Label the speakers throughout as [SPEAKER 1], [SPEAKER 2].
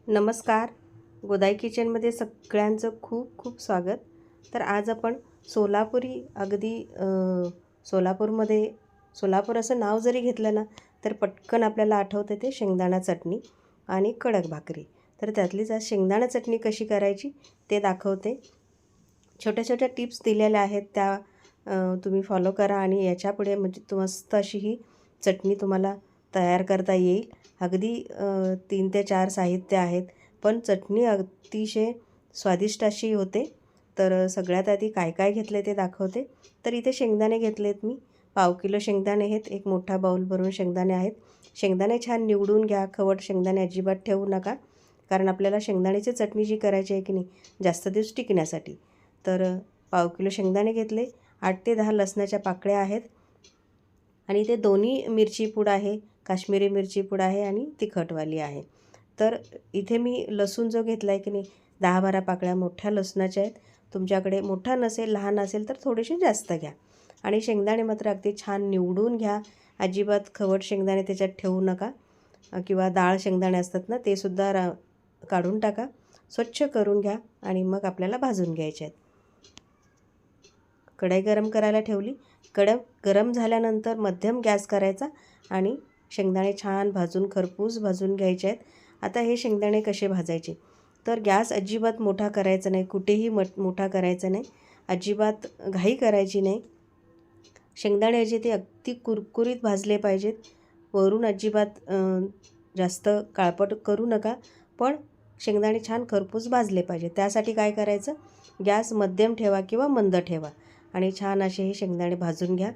[SPEAKER 1] नमस्कार. गोदाई किचनमध्ये सगळ्यांचं खूप खूप स्वागत. तर आज आपण सोलापुरी सोलापूरमध्ये सोलापूर असं नाव जरी घेतलं ना तर पटकन आपल्याला आठवते ते शेंगदाणा चटणी आणि कडक भाकरी. तर त्यातलीच आज शेंगदाणा चटणी कशी करायची ते दाखवते. छोट्या छोट्या टिप्स दिलेल्या आहेत त्या तुम्ही फॉलो करा आणि याच्यापुढे म्हणजे मस्त अशी ही चटणी तुम्हाला तयार करता येईल. अगदी 3 ते 4 साहित्य आहेत, पण चटणी अतिशय स्वादिष्ट अशी होते. तर सगळ्यात आधी काय काय घेतले ते दाखवते. तर इथे शेंगदाणे घेतलेत मी. पाव किलो शेंगदाणे आहेत. एक मोठा बाऊल भरून शेंगदाणे आहेत. शेंगदाणे छान निवडून घ्या. खवट शेंगदाणे अजिबात ठेवू नका, कारण आपल्याला शेंगदाण्याची चटणी जी करायची आहे की नाही जास्त दिवस टिकण्यासाठी. तर पाव किलो शेंगदाणे घेतले. 8 ते 10 लसणाच्या पाकळ्या आहेत आणि ते दोन्ही मिरची पूड आहे, काश्मीरी मिरची पूड आहे आणि तिखटवाली आहे. तर इथे मी लसूण जो घेतला आहे की नाही 10-12 पाकळ्या मोठ्या लसणाच्या आहेत. तुमच्याकडे मोठा नसेल लहान असेल तर थोडेसे जास्त घ्या. आणि शेंगदाणे मात्र अगदी छान निवडून घ्या. अजिबात खवट शेंगदाणे त्याच्यात ठेवू नका, किंवा डाळ शेंगदाणे असतात ना ते सुद्धा काढून टाका. स्वच्छ करून घ्या आणि मग आपल्याला भाजून घ्यायचे आहेत. कढई गरम करायला ठेवली. गरम झाल्यानंतर मध्यम गॅस करायचा आणि शेंगदाणे छान भाजून खरपूस भाजून घ्यायचे आहेत. आता हे शेंगदाणे कसे भाजायचे, तर गॅस अजिबात मोठा करायचा नाही, कुठेही मोठा करायचा नाही, अजिबात घाई करायची नाही. शेंगदाणे जे ते अगदी कुरकुरीत भाजले पाहिजेत. वरून अजिबात जास्त काळपट करू नका, पण शेंगदाणे छान खरपूस भाजले पाहिजे. त्यासाठी काय करायचं, गॅस मध्यम ठेवा किंवा मंद ठेवा आणि छान असे हे शेंगदाणे भाजून घ्या.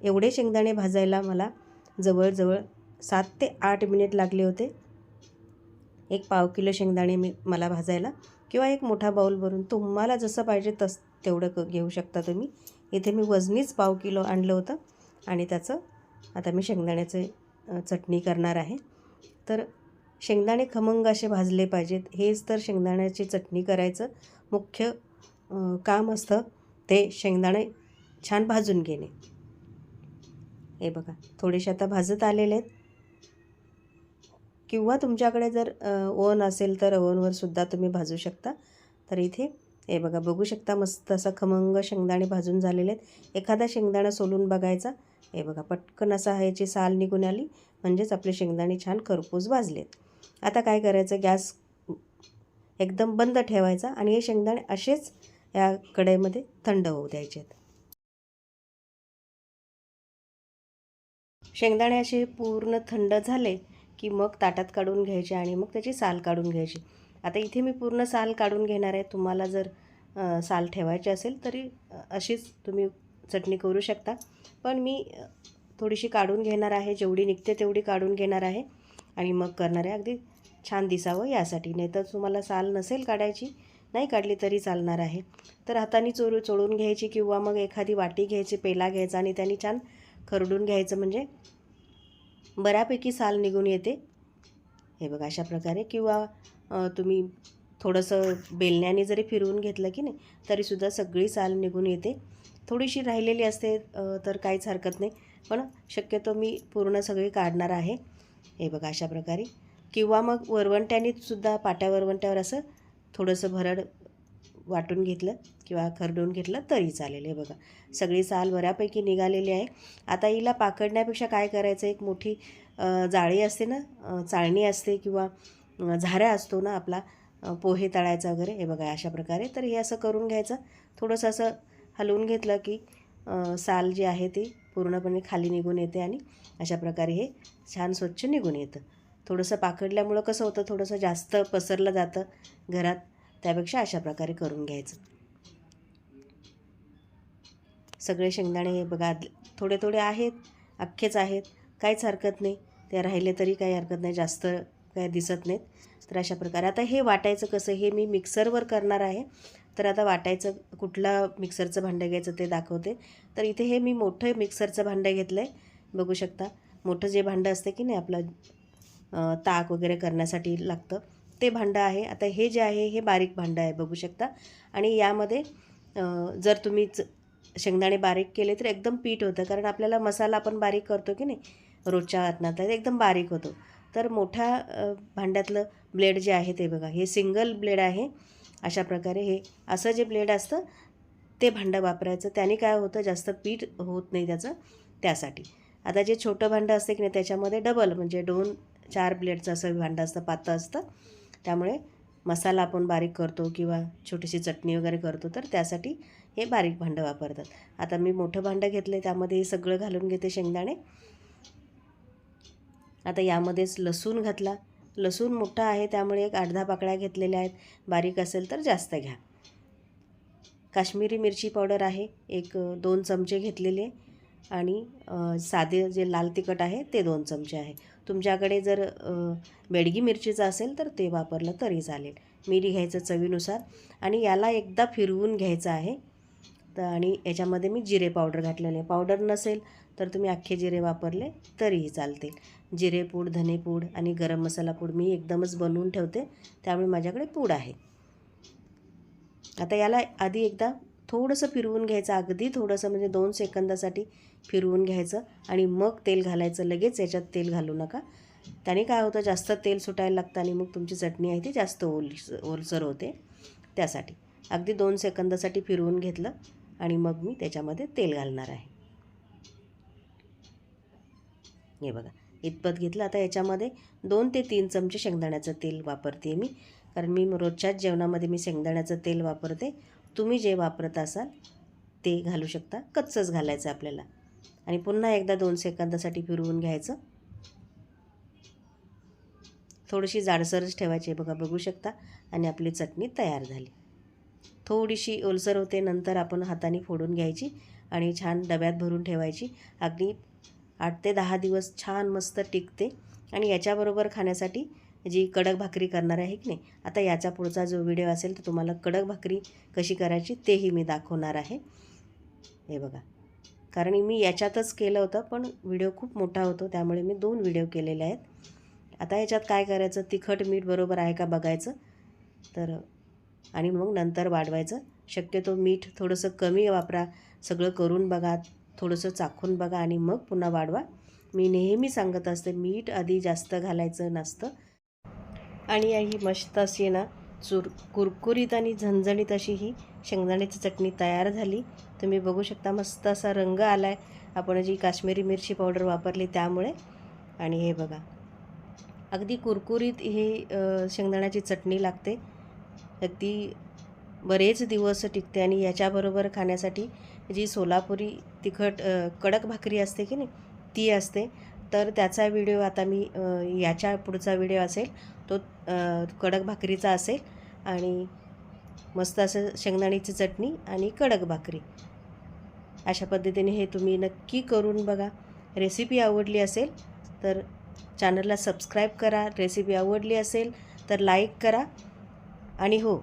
[SPEAKER 1] एवढे शेंगदाणे भाजायला मला जवळजवळ 7 ते 8 मिनिट लागले होते. एक पाव किलो शेंगदाणे मला भाजायला, किंवा एक मोठा बाऊल भरून तुम्हाला जसं पाहिजे तेवढं घेऊ शकता तुम्ही. इथे मी वजनीच पाव किलो आणलं होतं आणि त्याचं आता मी शेंगदाण्याचं चटणी करणार आहे. तर शेंगदाणे खमंग असे भाजले पाहिजेत. हेच तर शेंगदाण्याची चटणी करायचं मुख्य काम असतं, ते शेंगदाणे छान भाजून घेणे. हे बघा थोडेसे आता भाजत आलेले आहेत. किंवा तुमच्याकडे जर ओव्हन असेल तर ओव्हनवर सुद्धा तुम्ही भाजू शकता. तर इथे हे बघा बघू शकता मस्त असा खमंग शेंगदाणे भाजून झालेले आहेत. एखादा शेंगदाणा सोलून बघायचा. हे बघा पटकन असा ह्याची साल निघून आली, म्हणजेच आपले शेंगदाणे छान खरपूस भाजलेत. आता काय करायचं, गॅस एकदम बंद ठेवायचा आणि हे शेंगदाणे असेच या कढईमध्ये थंड होऊ द्यायचे आहेत. शेंगदाणे असे पूर्ण थंड झाले की मग ताटात काढून घ्यायचे आणि मग त्याची साल काढून घ्यायची. आता इथे मी पूर्ण साल काढून घेणार आहे. तुम्हाला जर साल ठेवायची असेल तरी अशीच तुम्ही चटणी करू शकता, पण मी थोडीशी काढून घेणार आहे. जेवढी निघते तेवढी काढून घेणार आहे आणि मग करणार आहे, अगदी छान दिसावं यासाठी. नाही तर तुम्हाला साल नसेल काढायची, नाही काढली तरी चालणार आहे. तर हाताने चोळून घ्यायची, किंवा मग एखादी वाटी घ्यायची, पेला घ्यायचा आणि त्याने छान खरडून घ्यायचं, म्हणजे बऱ्यापैकी साल निघून येते. हे बघा अशा प्रकारे. किंवा तुम्ही थोडंसं बेलण्याने जरी फिरवून घेतलं की नाही तरीसुद्धा सगळी साल निघून येते. थोडीशी राहिलेली असते तर काहीच हरकत नाही, पण शक्यतो मी पूर्ण सगळी काढणार आहे. हे बघा अशा प्रकारे. किंवा मग वरवंट्याने सुद्धा पाट्या वरवंट्यावर असं थोडंसं भरड वाटून घेतलं किंवा खरडून घेतलं तरी चालेल. हे बघा सगळी साल बऱ्यापैकी निघालेली आहे. आता हिला पाकडण्यापेक्षा काय करायचं, एक मोठी जाळी असते ना, चाळणी असते किंवा झाऱ्या असतो ना आपला पोहे तळायचा वगैरे. हे बघा अशा प्रकारे. तर हे असं करून घ्यायचं. थोडंसं असं हलवून घेतलं की साल जी आहे ती पूर्णपणे खाली निघून येते आणि अशा प्रकारे हे छान स्वच्छ निघून येतं. थोडंसं पाकडल्यामुळं कसं होतं, थोडंसं जास्त पसरलं जातं घरात, त्यापेक्षा अशा प्रकारे करून घ्यायचं. सगळे शेंगदाणे हे बघा थोडे थोडे आहेत, अख्खेच आहेत, काहीच हरकत नाही. ते राहिले तरी काही हरकत नाही, जास्त काय दिसत नाहीत. तर अशा प्रकारे आता हे वाटायचं कसं, हे मी मिक्सरवर करणार आहे. तर आता वाटायचं कुठला मिक्सरचं भांडं घ्यायचं ते दाखवते. तर इथे हे मी मोठं मिक्सरचं भांडं घेतलं आहे. बघू शकता मोठं जे भांडं असतं की नाही आपलं ताक वगैरे करण्यासाठी लागतं ते भांडं आहे. आता हे जे आहे हे बारीक भांडं आहे बघू शकता. आणि यामध्ये जर तुम्ही शेंगदाणे बारीक केले तर एकदम पीठ होतं, कारण आपल्याला मसाला आपण बारीक करतो की नाही रोजच्या अन्नात एकदम बारीक होतो. तर मोठ्या भांड्यातलं ब्लेड जे आहे ते बघा, हे सिंगल ब्लेड आहे. अशा प्रकारे हे असं जे ब्लेड असतं ते भांडं वापरायचं. त्याने काय होतं, जास्त पीठ होत नाही त्याचं, त्यासाठी. आता जे छोटं भांडं असते की नाही त्याच्यामध्ये डबल म्हणजे 2-4 ब्लेडचं असं भांडं असतं, पातळ असतं. त्यामुळे मसाला आपण बारीक करतो किंवा छोटीशी चटणी वगैरे करतो तर त्यासाठी हे बारीक भांडं वापरतात. आता मी मोठं भांडं घेतलं आहे, त्यामध्ये हे सगळं घालून घेते शेंगदाणे. आता यामध्येच लसूण घातला. लसूण मोठा आहे त्यामुळे एक 8-10 पाकळ्या घेतलेल्या आहेत. बारीक असेल तर जास्त घ्या. काश्मीरी मिरची पावडर आहे, एक 2 चमचे घेतलेले. आणि साधे जे लाल तिखट आहे ते 2 चमचे आहे. तुमच्याकडे जर बेडगी मिरचीचं असेल तर ते वापरलं तरी चालेल. मीठ घ्यायचं चवीनुसार आणि याला एकदा फिरवून घ्यायचं आहे. तर आणि याच्यामध्ये मी जिरे पावडर घातलेले. पावडर नसेल तर तुम्ही अख्खे जिरे वापरले तरीही चालतील. जिरेपूड, धनेपूड आणि गरम मसाला पूड मी एकदमच बनवून ठेवते, त्यामुळे माझ्याकडे पूड आहे. आता याला आधी एकदा थोडंसं फिरवून घ्यायचं, अगदी थोडंसं म्हणजे 2 सेकंदासाठी फिरवून घ्यायचं आणि मग तेल घालायचं. लगेच याच्यात तेल घालू नका, त्याने काय होतं जास्त तेल सुटायला लागतं आणि मग तुमची चटणी आहे ती जास्त ओलसर होते. त्यासाठी अगदी 2 सेकंदासाठी फिरवून घेतलं आणि मग मी त्याच्यामध्ये तेल घालणार आहे. हे बघा इतपत घेतलं. आता याच्यामध्ये 2 ते 3 चमचे शेंगदाण्याचं तेल वापरते मी, कारण मी रोजच्याच जेवणामध्ये मी शेंगदाण्याचं तेल वापरते. तुम्ही जे वापरत असाल ते घालू शकता, कच्चंच घालायचं आपल्याला. आणि पुन्हा एकदा 2 सेकंदासाठी फिरवून घ्यायचं. थोडीशी जाडसरच ठेवायची बघा, बघू शकता. आणि आपली चटणी तयार झाली. थोडीशी ओलसर होते, नंतर आपण हाताने फोडून घ्यायची आणि छान डब्यात भरून ठेवायची. अगदी 8 ते 10 दिवस छान मस्त टिकते. आणि याच्याबरोबर खाण्यासाठी जी कडक भाकरी करणार आहे की नाही, आता याचा पुढचा जो व्हिडिओ असेल तर तुम्हाला कडक भाकरी कशी करायची तेही मी दाखवणार आहे. हे बघा, कारण मी याच्यातच केलं होतं पण व्हिडिओ खूप मोठा होतो त्यामुळे मी 2 व्हिडिओ केलेले आहेत. आता याच्यात काय करायचं, तिखट मीठ बरोबर आहे का बघायचं, तर आणि मग नंतर वाढवायचं. शक्यतो मीठ थोडंसं कमी वापरा. सगळं करून बघा, थोडंसं चाखून बघा आणि मग पुन्हा वाढवा. मी नेहमी सांगत असते मीठ आधी जास्त घालायचं नसतं. आणि ही मस्त अशी ना कुरकुरीत आणि झणझणीत अशी ही शेंगदाण्याची चटणी तयार झाली. तुम्ही बघू शकता मस्त असा रंग आला आहे, आपण जी काश्मीरी मिरची पावडर वापरली त्यामुळे. आणि हे बघा अगदी कुरकुरीत ही शेंगदाण्याची चटणी लागते, अगदी बरेच दिवस टिकते. आणि याच्याबरोबर खाण्यासाठी जी सोलापुरी तिखट कडक भाकरी असते की नाही ती असते. तर त्याचा व्हिडिओ आता मी याच्या पुढचा व्हिडिओ असेल तो कडक भाकरीचा असेल. आणि मस्त असं शेंगदाण्याची चटणी आणि कडक भाकरी अशा पद्धतीने हे तुम्ही नक्की करून बघा. रेसिपी आवडली असेल तर चॅनलला सबस्क्राईब करा. रेसिपी आवडली असेल तर लाईक करा. आणि हो,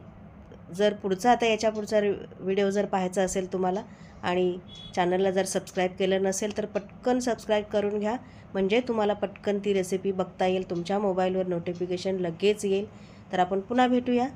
[SPEAKER 1] जर पुढचा आता याच्या पुढचा व्हिडिओ जर पाहायचा असेल तुम्हाला आणि चॅनलला जर सबस्क्राईब केलं नसेल तर पटकन सबस्क्राईब करून घ्या, म्हणजे तुम्हाला पटकन ती रेसिपी बघता येईल. तुमच्या मोबाईलवर नोटिफिकेशन लगेच येईल. तर आपण पुन्हा भेटूया.